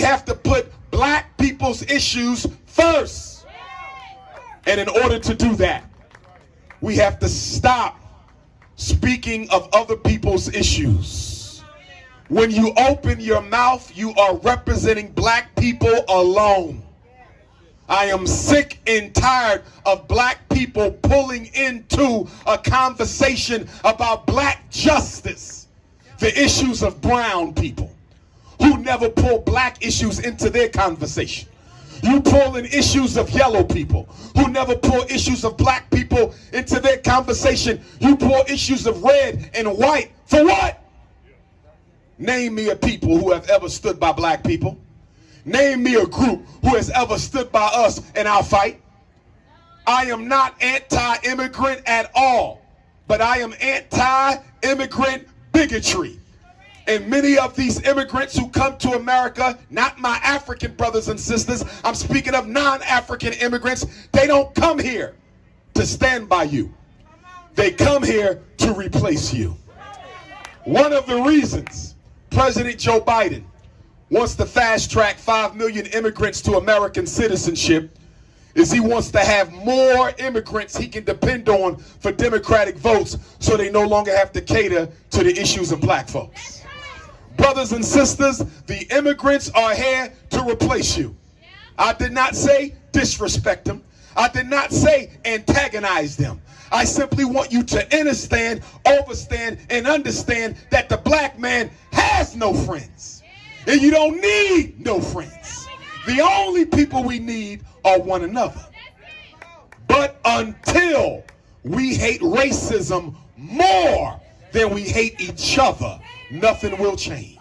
We have to put black people's issues first. And in order to do that, we have to stop speaking of other people's issues. When you open your mouth, you are representing black people alone. I am sick and tired of black people pulling into a conversation about black justice the issues of brown people who never pull black issues into their conversation. You pull in issues of yellow people who never pull issues of black people into their conversation. You pull issues of red and white. For what? Name me a people who have ever stood by black people. Name me a group who has ever stood by us in our fight. I am not anti-immigrant at all, but I am anti-immigrant bigotry. And many of these immigrants who come to America, not my African brothers and sisters, I'm speaking of non-African immigrants, they don't come here to stand by you. They come here to replace you. One of the reasons President Joe Biden wants to fast-track 5 million immigrants to American citizenship is he wants to have more immigrants he can depend on for Democratic votes so they no longer have to cater to the issues of black folks. Brothers and sisters, the immigrants are here to replace you. I did not say disrespect them. I did not say antagonize them. I simply want you to understand, overstand, and understand that the black man has no friends. And you don't need no friends. The only people we need are one another. But until we hate racism more than we hate each other, nothing will change.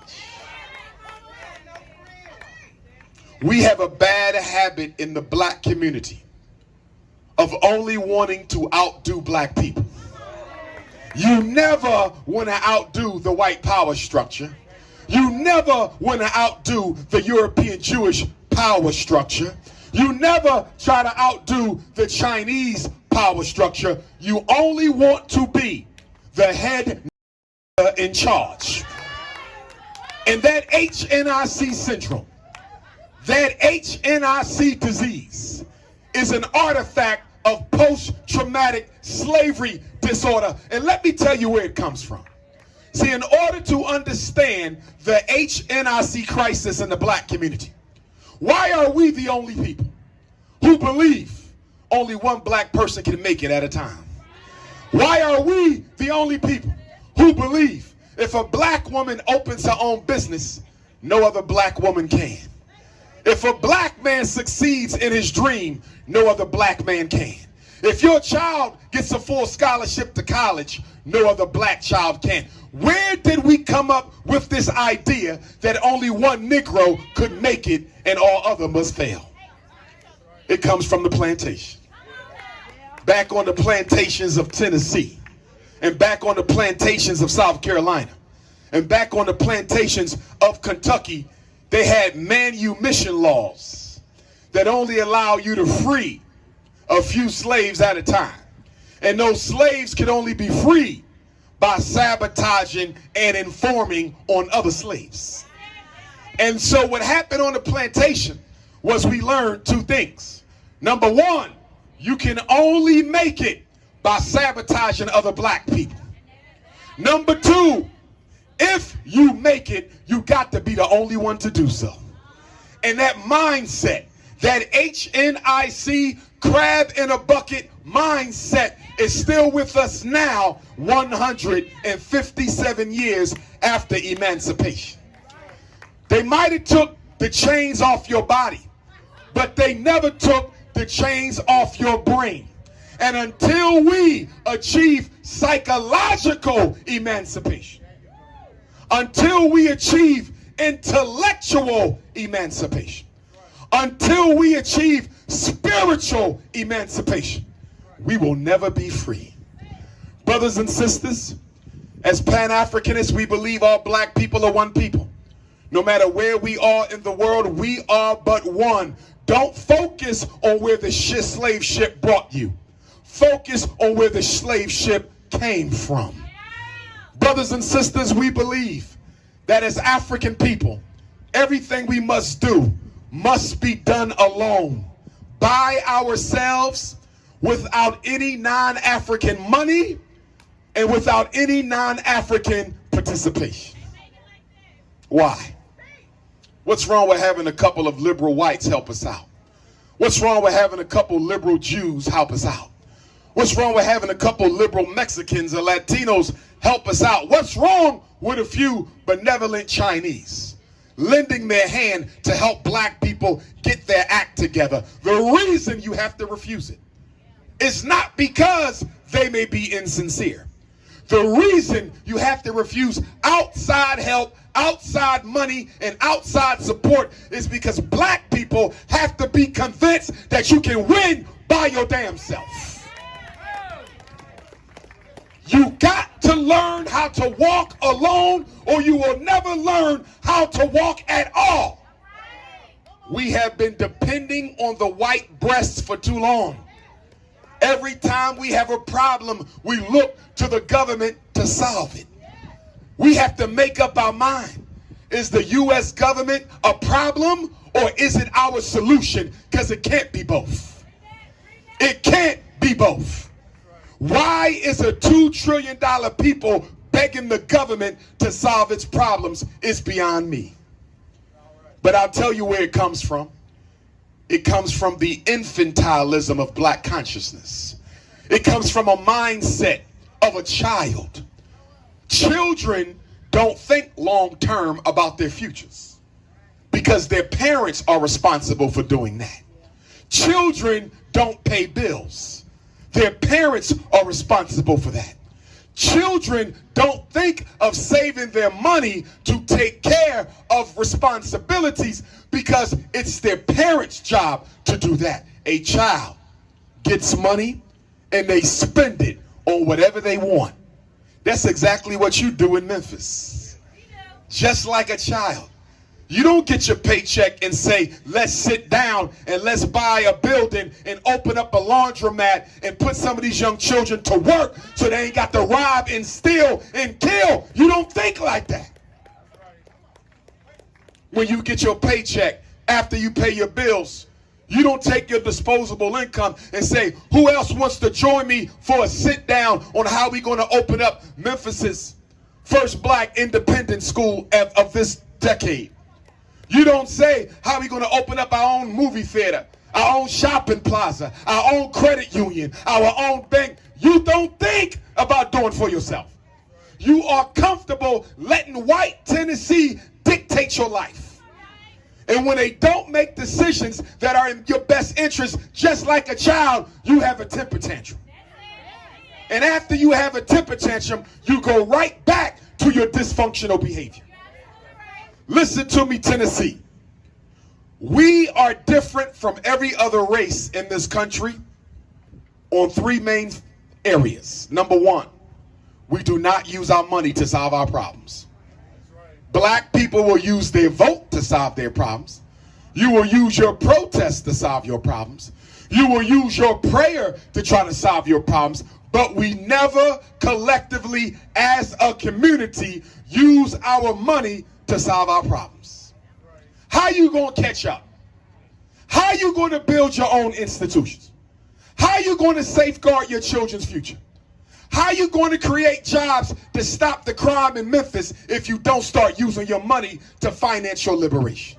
We have a bad habit in the black community of only wanting to outdo black people. You never want to outdo the white power structure. You never want to outdo the European Jewish power structure. You never try to outdo the Chinese power structure. You only want to be the head in charge. And that HNIC syndrome, that HNIC disease, is an artifact of post-traumatic slavery disorder. And let me tell you where it comes from. See, in order to understand the HNIC crisis in the black community, why are we the only people who believe only one black person can make it at a time? Why are we the only people who believe if a black woman opens her own business, no other black woman can? If a black man succeeds in his dream, no other black man can. If your child gets a full scholarship to college, no other black child can. Where did we come up with this idea that only one Negro could make it and all other must fail? It comes from the plantation. Back on the plantations of Tennessee, and back on the plantations of South Carolina, and back on the plantations of Kentucky, they had manumission laws that only allow you to free a few slaves at a time. And those slaves could only be freed by sabotaging and informing on other slaves. And so what happened on the plantation was we learned two things. Number one, you can only make it by sabotaging other black people. Number two, if you make it, you got to be the only one to do so. And that mindset, that HNIC crab in a bucket mindset, is still with us now 157 years after emancipation. They might have took the chains off your body, but they never took the chains off your brain. And until we achieve psychological emancipation, until we achieve intellectual emancipation, until we achieve spiritual emancipation, we will never be free. Brothers and sisters, as Pan-Africanists, we believe all black people are one people. No matter where we are in the world, we are but one. Don't focus on where the slave ship brought you. Focus on where the slave ship came from. Brothers and sisters, we believe that as African people, Everything we must do must be done alone, by ourselves, without any non-African money and without any non-African participation. Why? What's wrong with having a couple of liberal whites help us out? What's wrong with having a couple liberal Jews help us out? What's wrong with having a couple liberal Mexicans or Latinos help us out? What's wrong with a few benevolent Chinese lending their hand to help black people get their act together? The reason you have to refuse it is not because they may be insincere. The reason you have to refuse outside help, outside money, and outside support is because black people have to be convinced that you can win by your damn self. You got to learn how to walk alone, or you will never learn how to walk at all. We have been depending on the white breasts for too long. Every time we have a problem, we look to the government to solve it. We have to make up our mind. Is the U.S. government a problem, or is it our solution? Because it can't be both. It can't be both. Why is a $2 trillion people begging the government to solve its problems is beyond me. But I'll tell you where it comes from. It comes from the infantilism of black consciousness. It comes from a mindset of a child. Children don't think long term about their futures because their parents are responsible for doing that. Children don't pay bills. Their parents are responsible for that. Children don't think of saving their money to take care of responsibilities because it's their parents' job to do that. A child gets money and they spend it on whatever they want. That's exactly what you do in Memphis. Just like a child. You don't get your paycheck and say, let's sit down and let's buy a building and open up a laundromat and put some of these young children to work so they ain't got to rob and steal and kill. You don't think like that. When you get your paycheck after you pay your bills, you don't take your disposable income and say, who else wants to join me for a sit down on how we're going to open up Memphis's first black independent school of this decade. You don't say, how are we going to open up our own movie theater, our own shopping plaza, our own credit union, our own bank. You don't think about doing for yourself. You are comfortable letting white Tennessee dictate your life. And when they don't make decisions that are in your best interest, just like a child, you have a temper tantrum. And after you have a temper tantrum, you go right back to your dysfunctional behavior. Listen to me, Tennessee. We are different from every other race in this country on three main areas. Number one, we do not use our money to solve our problems. Black people will use their vote to solve their problems. You will use your protest to solve your problems. You will use your prayer to try to solve your problems. But we never collectively, as a community, use our money to solve our problems. How are you going to catch up? How are you going to build your own institutions? How are you going to safeguard your children's future? How are you going to create jobs to stop the crime in Memphis if you don't start using your money to finance your liberation?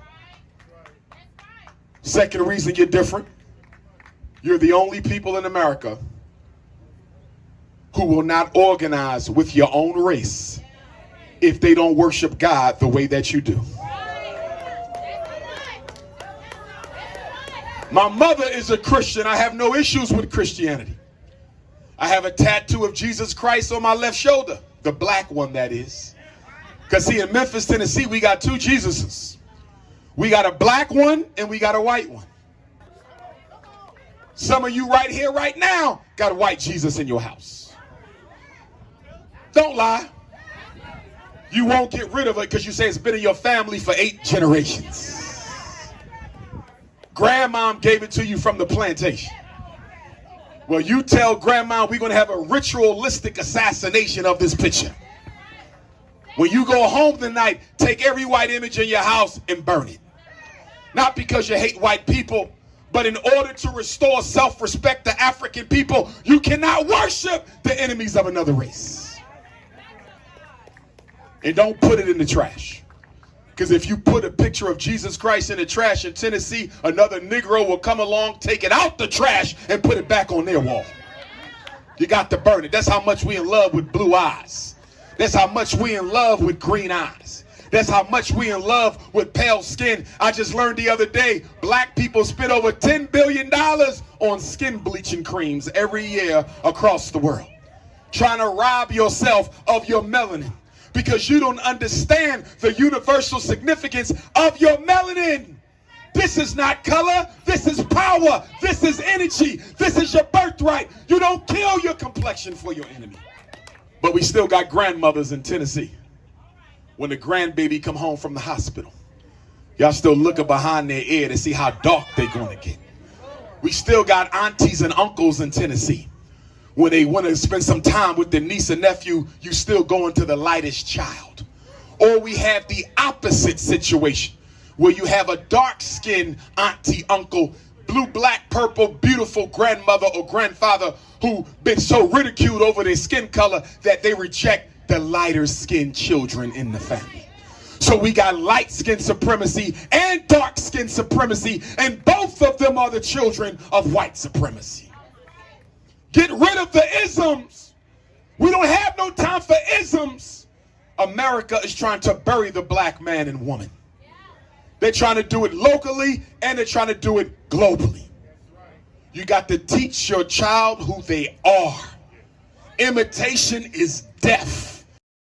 Second reason you're different, you're the only people in America who will not organize with your own race if they don't worship God the way that you do. My mother is a Christian. I have no issues with Christianity. I have a tattoo of Jesus Christ on my left shoulder, the black one, that is. Because see, in Memphis, Tennessee, we got two Jesuses. We got a black one and we got a white one. Some of you right here, right now, got a white Jesus in your house. Don't lie. You won't get rid of it because you say it's been in your family for 8 generations. Grandmom gave it to you from the plantation. Well, you tell grandma we're going to have a ritualistic assassination of this picture. When you go home tonight, take every white image in your house and burn it. Not because you hate white people, but in order to restore self-respect to African people, you cannot worship the enemies of another race. And don't put it in the trash. Because if you put a picture of Jesus Christ in the trash in Tennessee, another Negro will come along, take it out the trash, and put it back on their wall. You got to burn it. That's how much we in love with blue eyes. That's how much we in love with green eyes. That's how much we in love with pale skin. I just learned the other day, black people spend over $10 billion on skin bleaching creams every year across the world. Trying to rob yourself of your melanin because you don't understand the universal significance of your melanin. This is not color. This is power. This is energy. This is your birthright. You don't kill your complexion for your enemy. But we still got grandmothers in Tennessee. When the grandbaby come home from the hospital, y'all still looking behind their ear to see how dark they're going to get. We still got aunties and uncles in Tennessee. When they want to spend some time with their niece and nephew, you still going to the lightest child. Or we have the opposite situation, where you have a dark-skinned auntie, uncle, blue, black, purple, beautiful grandmother or grandfather who been so ridiculed over their skin color that they reject the lighter-skinned children in the family. So we got light-skin supremacy and dark-skin supremacy, and both of them are the children of white supremacy. Get rid of the isms. We don't have no time for isms. America is trying to bury the black man and woman. They're trying to do it locally and they're trying to do it globally. You got to teach your child who they are. Imitation is death.